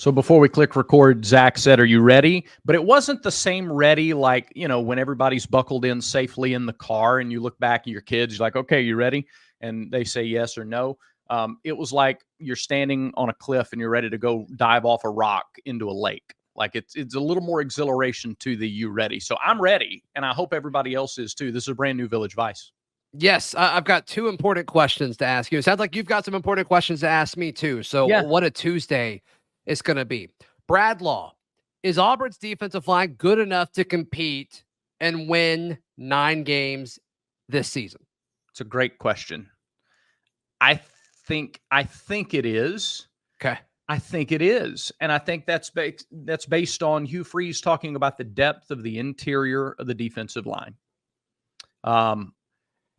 So before we click record, Zach said, "Are you ready?" But it wasn't the same ready like, when everybody's buckled in safely in the car and you look back at your kids, you're like, "Okay, you ready?" And they say yes or no. It was like you're standing on a cliff and you're ready to go dive off a rock into a lake. Like it's a little more exhilaration to the "you ready." So I'm ready, and I hope everybody else is too. This is a brand new Village Vice. Yes, I've got 2 important questions to ask you. It sounds like you've got some important questions to ask me too. So Yeah. what a Tuesday it's going to be. Brad Law, is Auburn's defensive line good enough to compete and win 9 games this season? It's a great question. I think it is. Okay. I think it is. And I think that's based on Hugh Freeze talking about the depth of the interior of the defensive line.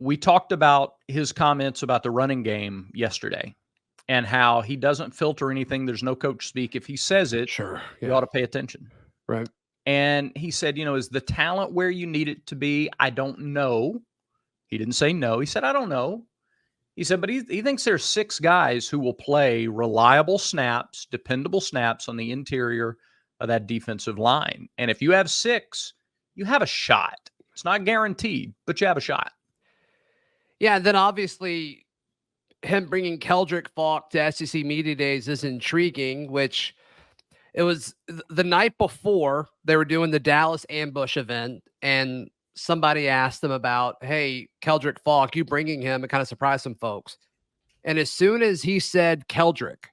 We talked about his comments about the running game yesterday and how he doesn't filter anything. There's no coach speak. If he says it, Sure. you ought to pay attention. Right. And he said, is the talent where you need it to be? I don't know. He didn't say no. He said, I don't know. He said, but he thinks there's 6 guys who will play reliable snaps, dependable snaps on the interior of that defensive line. And if you have 6, you have a shot. It's not guaranteed, but you have a shot. Yeah, and then obviously him bringing Keldric Faulk to SEC Media Days is intriguing, which it was the night before they were doing the Dallas ambush event, and somebody asked them about, hey, Keldric Faulk, you bringing him? It kind of surprised some folks. And as soon as he said Keldric,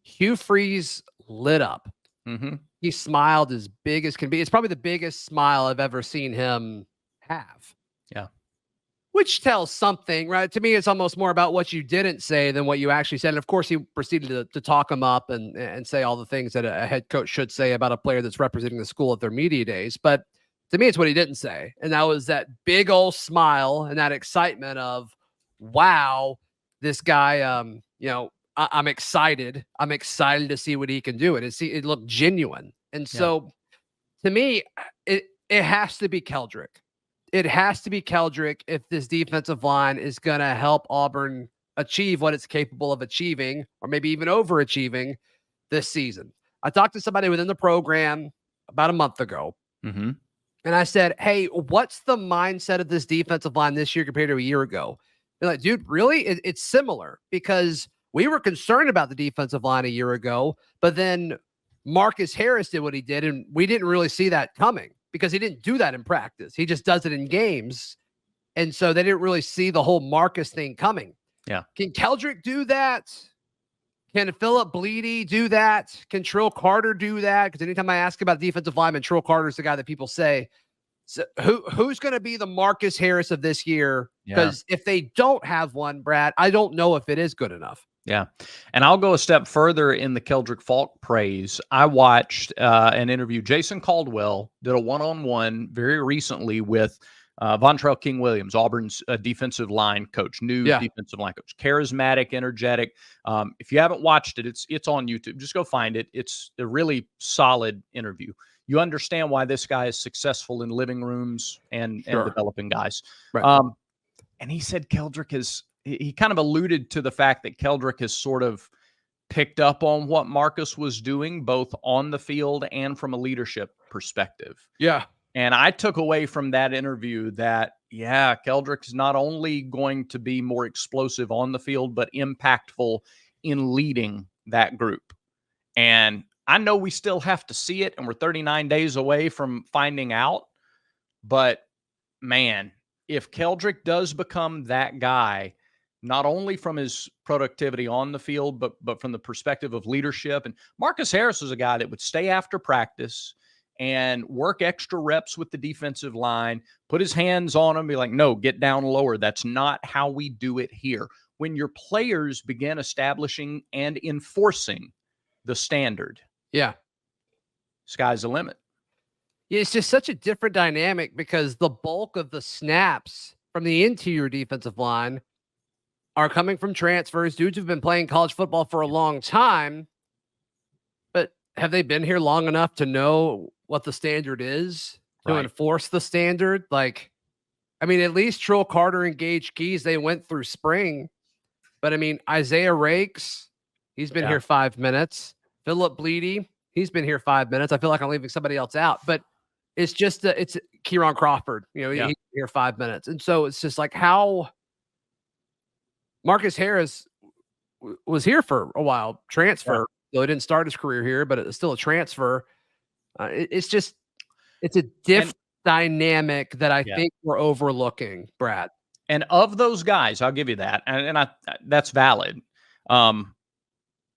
Hugh Freeze lit up. Mm-hmm. He smiled as big as can be. It's probably the biggest smile I've ever seen him have. Yeah. Which tells something, right? To me, it's almost more about what you didn't say than what you actually said. And of course, he proceeded to talk him up and say all the things that a head coach should say about a player that's representing the school at their media days. But to me, it's what he didn't say. And that was that big old smile and that excitement of, wow, this guy, I'm excited. I'm excited to see what he can do. It looked genuine. And so to me, it has to be Keldric. It has to be Keldric if this defensive line is going to help Auburn achieve what it's capable of achieving, or maybe even overachieving this season. I talked to somebody within the program about a month ago, mm-hmm. and I said, hey, what's the mindset of this defensive line this year compared to a year ago? They're like, dude, really? It's similar, because we were concerned about the defensive line a year ago, but then Marcus Harris did what he did, and we didn't really see that coming, because he didn't do that in practice. He just does it in games. And so they didn't really see the whole Marcus thing coming. Yeah. Can Keldric do that? Can Philip Bleedy do that? Can Trill Carter do that? Because anytime I ask about defensive lineman, Trill Carter's the guy that people say, so who's going to be the Marcus Harris of this year? Because if they don't have one, Brad, I don't know if it is good enough. Yeah. And I'll go a step further in the Keldric Faulk praise. I watched an interview. Jason Caldwell did a one-on-one very recently with Vontrell King-Williams, Auburn's defensive line coach, new defensive line coach. Charismatic, energetic. If you haven't watched it, it's on YouTube. Just go find it. It's a really solid interview. You understand why this guy is successful in living rooms and developing guys. Right. And he said Keldric he kind of alluded to the fact that Keldric has sort of picked up on what Marcus was doing, both on the field and from a leadership perspective. Yeah. And I took away from that interview that, Keldric is not only going to be more explosive on the field, but impactful in leading that group. And I know we still have to see it, and we're 39 days away from finding out. But, man, if Keldric does become that guy, not only from his productivity on the field, but from the perspective of leadership. And Marcus Harris is a guy that would stay after practice and work extra reps with the defensive line, put his hands on them, be like, no, get down lower. That's not how we do it here. When your players begin establishing and enforcing the standard, sky's the limit. It's just such a different dynamic, because the bulk of the snaps from the interior defensive line are coming from transfers, dudes who've been playing college football for a long time, but have they been here long enough to know what the standard is, to enforce the standard? Like, I mean, at least Trill Carter and Gage Keys, they went through spring, but I mean, Isaiah Rakes, he's been here 5 minutes. Philip Bleedy, he's been here 5 minutes. I feel like I'm leaving somebody else out, but it's just it's Kieran Crawford. He's here 5 minutes, and so it's just like how Marcus Harris was here for a while, transfer. Though he didn't start his career here, but it's still a transfer. It's a different dynamic that I think we're overlooking, Brad. And of those guys, I'll give you that, and that's valid.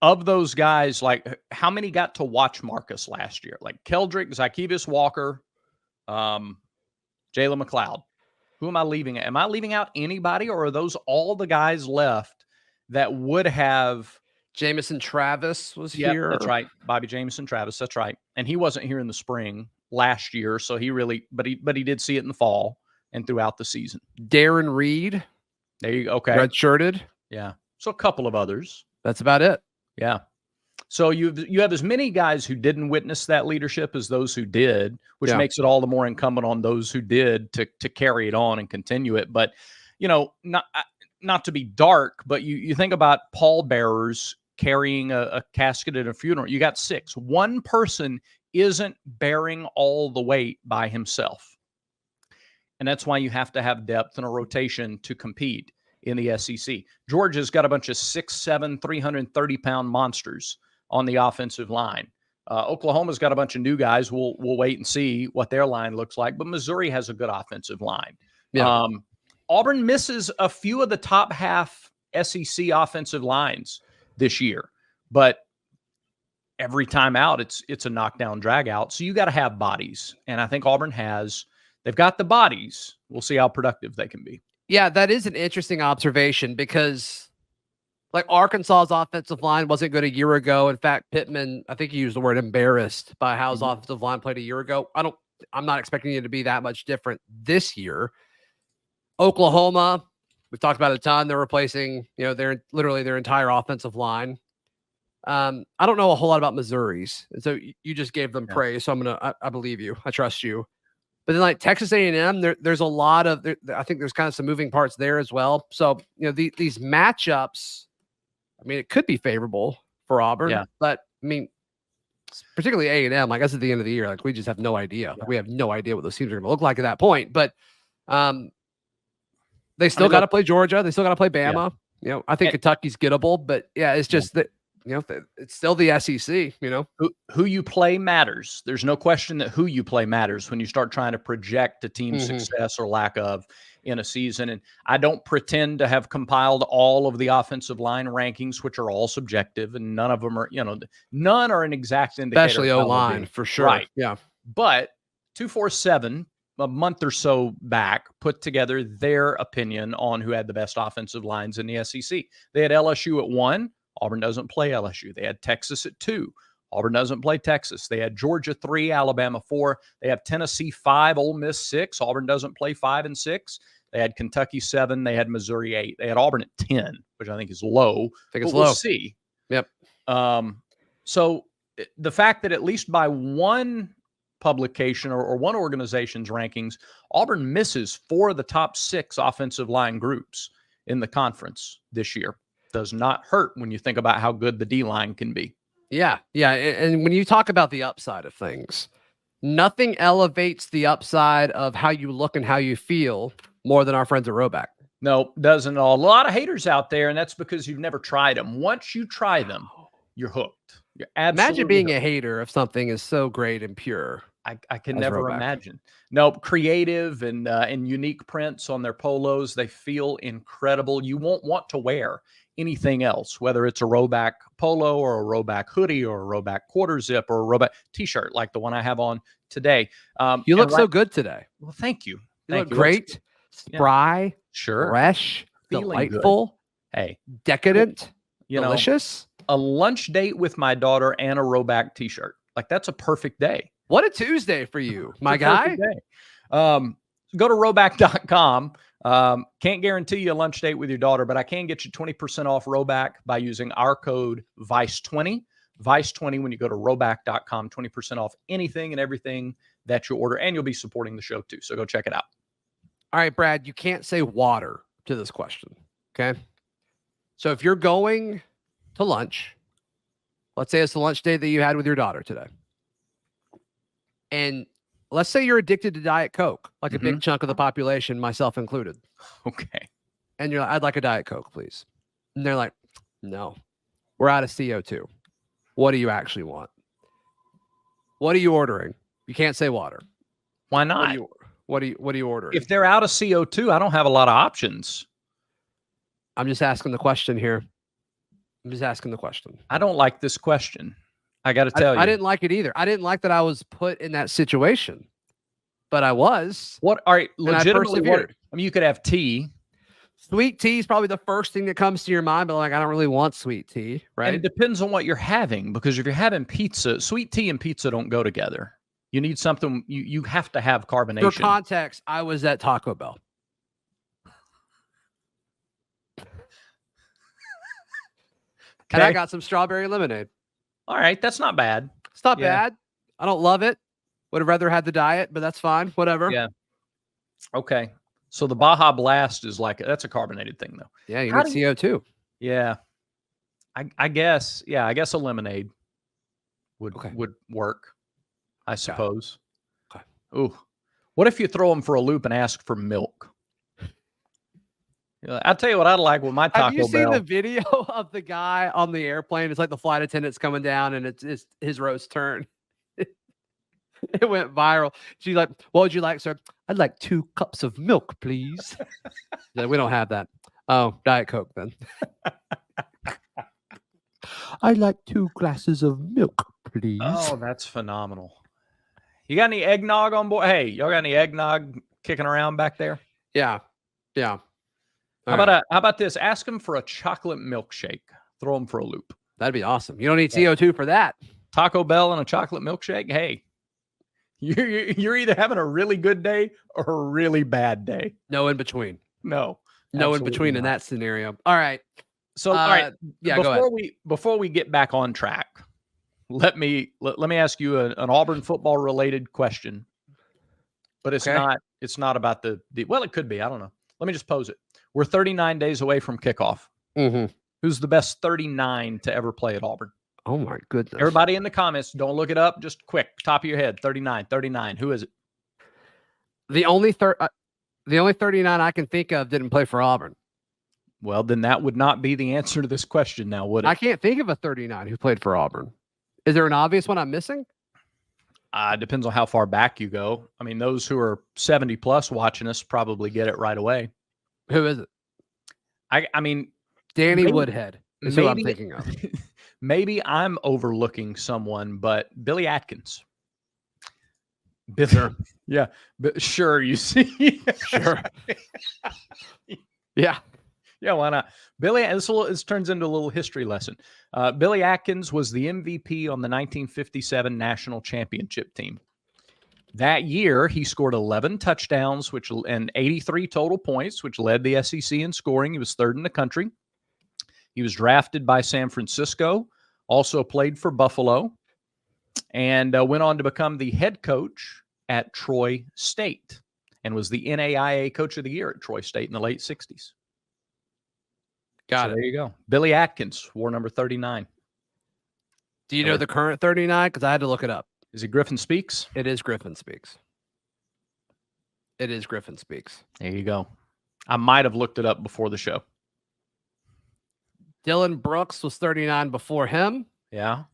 Of those guys, like how many got to watch Marcus last year? Like Keldric, Zykevis Walker, Jalen McLeod. Who am I leaving? Am I leaving out anybody, or are those all the guys left that would have? Jamison Travis was here. That's right. Bobby Jamison Travis. That's right. And he wasn't here in the spring last year, so he really, but he did see it in the fall and throughout the season. Darren Reed. There you go. Okay. Redshirted. Yeah. So a couple of others. That's about it. Yeah. So you have as many guys who didn't witness that leadership as those who did, which makes it all the more incumbent on those who did to carry it on and continue it. But, not to be dark, but you think about pallbearers carrying a casket at a funeral. You got 6. One person isn't bearing all the weight by himself. And that's why you have to have depth and a rotation to compete in the SEC. Georgia's got a bunch of 6'7", 330-pound monsters on the offensive line. Oklahoma's got a bunch of new guys. We'll wait and see what their line looks like. But Missouri has a good offensive line. Yeah. Auburn misses a few of the top half SEC offensive lines this year, but every time out, it's a knockdown drag out. So you got to have bodies. And I think Auburn they've got the bodies. We'll see how productive they can be. Yeah, that is an interesting observation because like Arkansas's offensive line wasn't good a year ago. In fact, Pittman, I think he used the word embarrassed by how his offensive line played a year ago. I'm not expecting it to be that much different this year. Oklahoma, we've talked about it a ton. They're replacing, they're literally their entire offensive line. I don't know a whole lot about Missouri's. And so you just gave them praise. So I believe you. I trust you. But then like Texas A&M, there's a lot of, I think there's kind of some moving parts there as well. So, these matchups, it could be favorable for Auburn, but particularly A&M, like that's at the end of the year. Like we just have no idea. Like, we have no idea what those teams are going to look like at that point. But they still got to play Georgia. They still got to play Bama. Yeah. I think Kentucky's gettable, but it's just that, it's still the SEC, Who you play matters. There's no question that who you play matters when you start trying to project a team's success or lack of in a season. And I don't pretend to have compiled all of the offensive line rankings, which are all subjective, and none of them are, none are an exact indicator. Especially O-line, for sure. Right. Yeah. But 247, a month or so back, put together their opinion on who had the best offensive lines in the SEC. They had LSU at 1. Auburn doesn't play LSU. They had Texas at 2. Auburn doesn't play Texas. They had Georgia 3, Alabama 4. They have Tennessee 5, Ole Miss 6. Auburn doesn't play 5 and 6. They had Kentucky 7. They had Missouri 8. They had Auburn at 10, which I think is low. I think it's low. We'll see. Yep. So the fact that at least by one publication or one organization's rankings, Auburn misses 4 of the top 6 offensive line groups in the conference this year does not hurt when you think about how good the D-line can be. Yeah. Yeah. And when you talk about the upside of things, nothing elevates the upside of how you look and how you feel more than our friends at Roback. No, doesn't at all. A lot of haters out there, and that's because you've never tried them. Once you try them, you're hooked. You're absolutely Imagine being hooked. A hater if something is so great and pure. I can never imagine. No, creative and unique prints on their polos. They feel incredible. You won't want to wear anything else, whether it's a Roback polo or a Roback hoodie or a Roback quarter zip or a Roback t-shirt like the one I have on today. You look so good today. Well, thank you. You look great, spry, sure, fresh, feeling delightful, good. Hey, decadent, delicious. A lunch date with my daughter and a Roback t-shirt. Like that's a perfect day. What a Tuesday for you, my guy. Go to roback.com. Can't guarantee you a lunch date with your daughter, but I can get you 20% off Roback by using our code VICE20. VICE20 when you go to roback.com, 20% off anything and everything that you order, and you'll be supporting the show too. So go check it out. All right, Brad, you can't say water to this question. Okay. So if you're going to lunch Let's say it's the lunch date that you had with your daughter today. And let's say you're addicted to Diet Coke, like a big chunk of the population, myself included. Okay. And you're like, I'd like a Diet Coke, please. And they're like, no, we're out of CO2. What do you actually want? What are you ordering? You can't say water. Why not? What are you ordering? If they're out of CO2, I don't have a lot of options. I'm just asking the question here. I'm just asking the question. I don't like this question. I got to tell you. I didn't like it either. I didn't like that I was put in that situation, but I was. What? All right. Legitimately, what? I mean, you could have tea. Sweet tea is probably the first thing that comes to your mind, but like, I don't really want sweet tea, right? And it depends on what you're having, because if you're having pizza, sweet tea and pizza don't go together. You need something, you have to have carbonation. For context, I was at Taco Bell. And I got some strawberry lemonade. All right, that's not bad. It's not bad. I don't love it. Would have rather had the diet, but that's fine. Whatever. Yeah. Okay. So the Baja Blast is like, that's a carbonated thing, though. Yeah, you need CO2. Yeah. I guess, I guess a lemonade would work, I suppose. Okay. Ooh. What if you throw them for a loop and ask for milk? I'll tell you what I'd like with my Taco Bell. Have you seen the video of the guy on the airplane? It's like the flight attendant's coming down and it's his roast turn. It went viral. She's like, what would you like, sir? I'd like 2 cups of milk, please. Like, we don't have that. Oh, Diet Coke then. I'd like 2 glasses of milk, please. Oh, that's phenomenal. You got any eggnog on board? Hey, y'all got any eggnog kicking around back there? Yeah. Yeah. How about this? Ask them for a chocolate milkshake. Throw them for a loop. That'd be awesome. You don't need CO2 for that. Taco Bell and a chocolate milkshake. Hey, you're either having a really good day or a really bad day. No in between. No in between in that scenario. All right. So, all right. Yeah. Go ahead. Before we get back on track, let me ask you an Auburn football related question. But it's not about the well, it could be. I don't know. Let me just pose it. We're 39 days away from kickoff. Who's the best 39 to ever play at Auburn? Oh, my goodness. Everybody in the comments, don't look it up. Just quick, top of your head, 39. Who is it? The only 39 I can think of didn't play for Auburn. Well, then that would not be the answer to this question now, would it? I can't think of a 39 who played for Auburn. Is there an obvious one I'm missing? Depends on how far back you go. I mean, those who are 70 plus watching us probably get it right away. Who is it? I mean, Danny Woodhead is who I'm thinking of. Maybe I'm overlooking someone, but Billy Atkins. Sure. Yeah. But sure, you see. Sure. Yeah. Yeah, why not? This turns into a little history lesson. Billy Atkins was the MVP on the 1957 national championship team. That year, he scored 11 touchdowns and 83 total points, which led the SEC in scoring. He was 3rd in the country. He was drafted by San Francisco, also played for Buffalo, and went on to become the head coach at Troy State and was the NAIA Coach of the Year at Troy State in the late 60s. Got it. There you go. Billy Atkins, wore number 39. Do you know the current 39? Because I had to look it up. Is it Griffin Speaks? It is Griffin Speaks. It is Griffin Speaks. There you go. I might have looked it up before the show. Dylan Brooks was 39 before him. Yeah.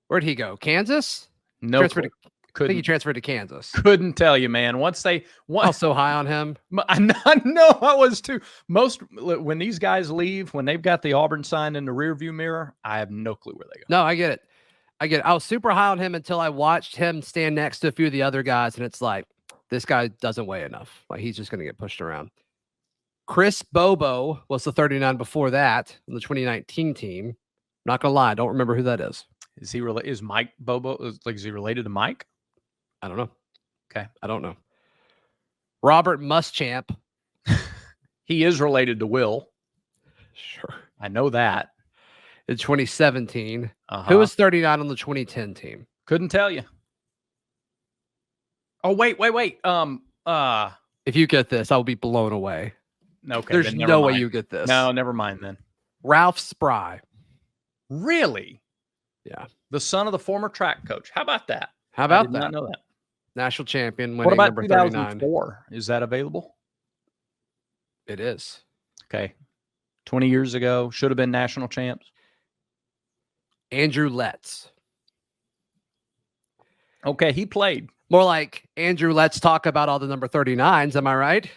Where'd he go? Kansas? No. I think he transferred to Kansas. Couldn't tell you, man. I was so high on him. I know I was too. When these guys leave, when they've got the Auburn sign in the rearview mirror, I have no clue where they go. No, I get it. I was super high on him until I watched him stand next to a few of the other guys, and it's like, this guy doesn't weigh enough. Like, he's just going to get pushed around. Chris Bobo was the 39 before that on the 2019 team. Not going to lie, I don't remember who that is. Is Mike Bobo, is he related to Mike? I don't know. Okay. I don't know. Robert Muschamp. He is related to Will. Sure. I know that. In 2017. Who was 39 on the 2010 team? Couldn't tell you. Oh, wait. If you get this, I'll be blown away. Okay. There's no way you get this. No, never mind then. Ralph Spry. Really? Yeah. The son of the former track coach. How about that? How about I did that? not know that. National champion What winning about number 39. 2004? Is that available? It is. Okay. 20 years ago, should have been national champs. Andrew Letts. Okay, he played. More like Andrew, let's talk about all the number 39s. Am I right?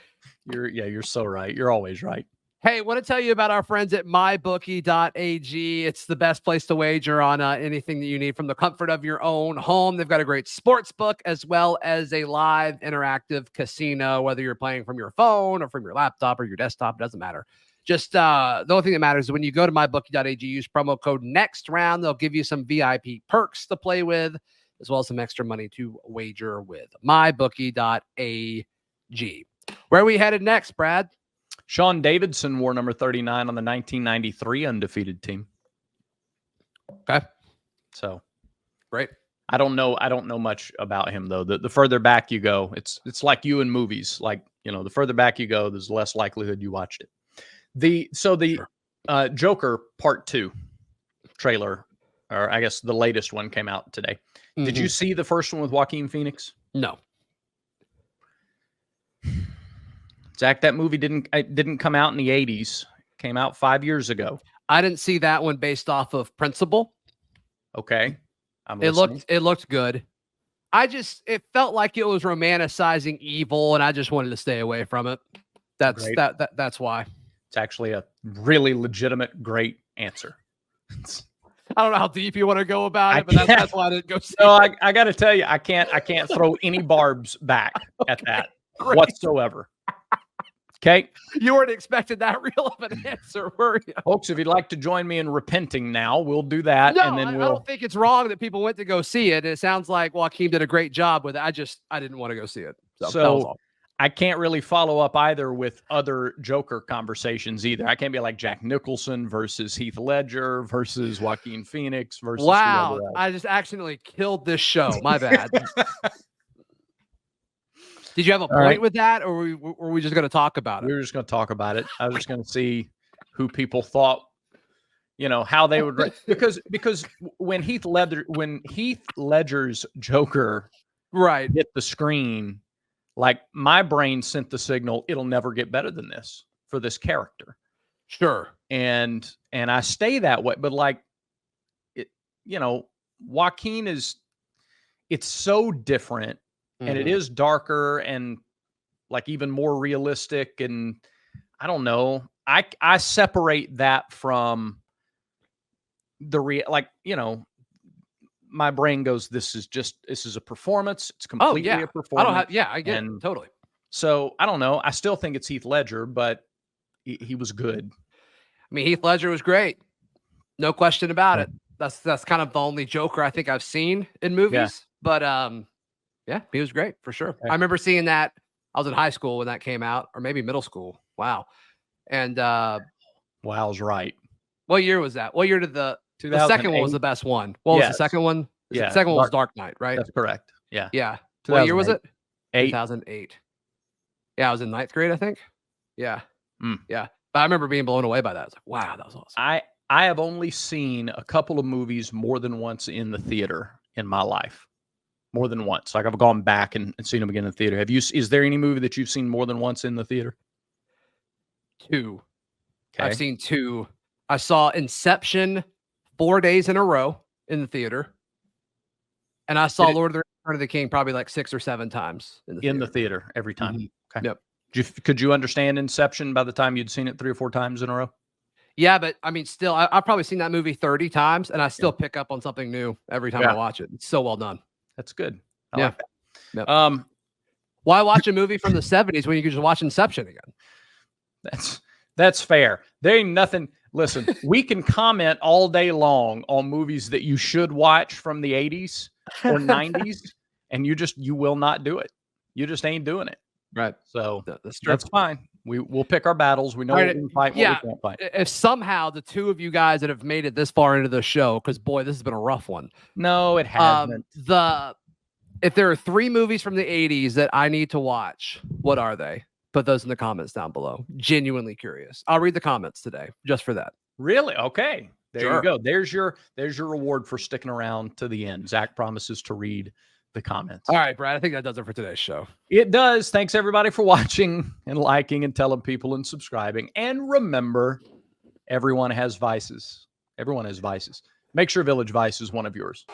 You're so right. You're always right. Hey, want to tell you about our friends at mybookie.ag. It's the best place to wager on anything that you need from the comfort of your own home. They've got a great sports book as well as a live interactive casino, whether you're playing from your phone or from your laptop or your desktop, it doesn't matter. Just the only thing that matters is when you go to mybookie.ag, use promo code next round. They'll give you some VIP perks to play with, as well as some extra money to wager with. mybookie.ag. Where are we headed next, Brad? Sean Davidson wore number 39 on the 1993 undefeated team. Okay. So great. I don't know much about him though. The further back you go, it's like you in movies. Like, the further back you go, there's less likelihood you watched it. The Joker Part 2 trailer, or I guess the latest one came out today. Mm-hmm. Did you see the first one with Joaquin Phoenix? No. Zach, that movie didn't come out in the 80s. It came out 5 years ago. I didn't see that one based off of Principle. Okay. It looked good. It felt like it was romanticizing evil, and I just wanted to stay away from it. That's why. It's actually a really legitimate, great answer. I don't know how deep you want to go about it, but that's why I didn't go see it. No, I got to tell you, I can't throw any barbs back at that whatsoever. Okay. You weren't expecting that real of an answer, were you? Folks, if you'd like to join me in repenting now, we'll do that. No, and then I don't think it's wrong that people went to go see it. It sounds like Joaquin did a great job with it. I didn't want to go see it. So that was all. I can't really follow up either with other Joker conversations either. I can't be like Jack Nicholson versus Heath Ledger versus Joaquin Phoenix versus. Wow. I just accidentally killed this show. My bad. Did you have a point with that, or were we just going to talk about it? We were just going to talk about it. I was just going to see who people thought, how they would because when Heath Ledger's Joker hit the screen, like my brain sent the signal, it'll never get better than this for this character. Sure. And I stay that way, but like Joaquin it's so different. And it is darker and like even more realistic. And I don't know. I separate that from my brain goes, this is a performance. It's completely a performance. I get it. Totally. So I don't know. I still think it's Heath Ledger, but he was good. I mean, Heath Ledger was great. No question about it. That's kind of the only Joker I think I've seen in movies. Yeah. But yeah, he was great for sure. Okay. I remember seeing that. I was in high school when that came out, or maybe middle school. Wow. And wow's right. What year was that? What year did the second one was the best one? What was the second one? The second one was Dark Knight, right? That's correct. Yeah. Yeah. What year was it? 2008. Yeah, I was in 9th grade, I think. Yeah. Yeah. But I remember being blown away by that. I was like, wow, that was awesome. I have only seen a couple of movies more than once in the theater in my life. More than once. Like I've gone back and seen them again in the theater. Is there any movie that you've seen more than once in the theater? 2. Okay. I've seen 2. I saw Inception 4 days in a row in the theater. And I saw Lord of the Rings, Return of the King probably like 6 or 7 times in the theater every time. Mm-hmm. Okay. Yep. Could you understand Inception by the time you'd seen it 3 or 4 times in a row? Yeah, but I mean, still, I've probably seen that movie 30 times and I still pick up on something new every time I watch it. It's so well done. That's good. I like that. Yep. Why watch a movie from the 70s when you can just watch Inception again? That's fair. There ain't nothing. Listen, we can comment all day long on movies that you should watch from the 80s or 90s, and you will not do it. You just ain't doing it. Right. So that's fine. We'll pick our battles. We know what we can fight, what we can't fight. If somehow the two of you guys that have made it this far into the show, because boy, this has been a rough one. No, it hasn't. If there are 3 movies from the 80s that I need to watch, what are they? Put those in the comments down below. Genuinely curious. I'll read the comments today just for that. Really? Okay. There you go. There's your reward for sticking around to the end. Zach promises to read the comments. All right, Brad. I think that does it for today's show. It does. Thanks everybody for watching and liking and telling people and subscribing. And remember, everyone has vices. Everyone has vices. Make sure Village Vice is one of yours.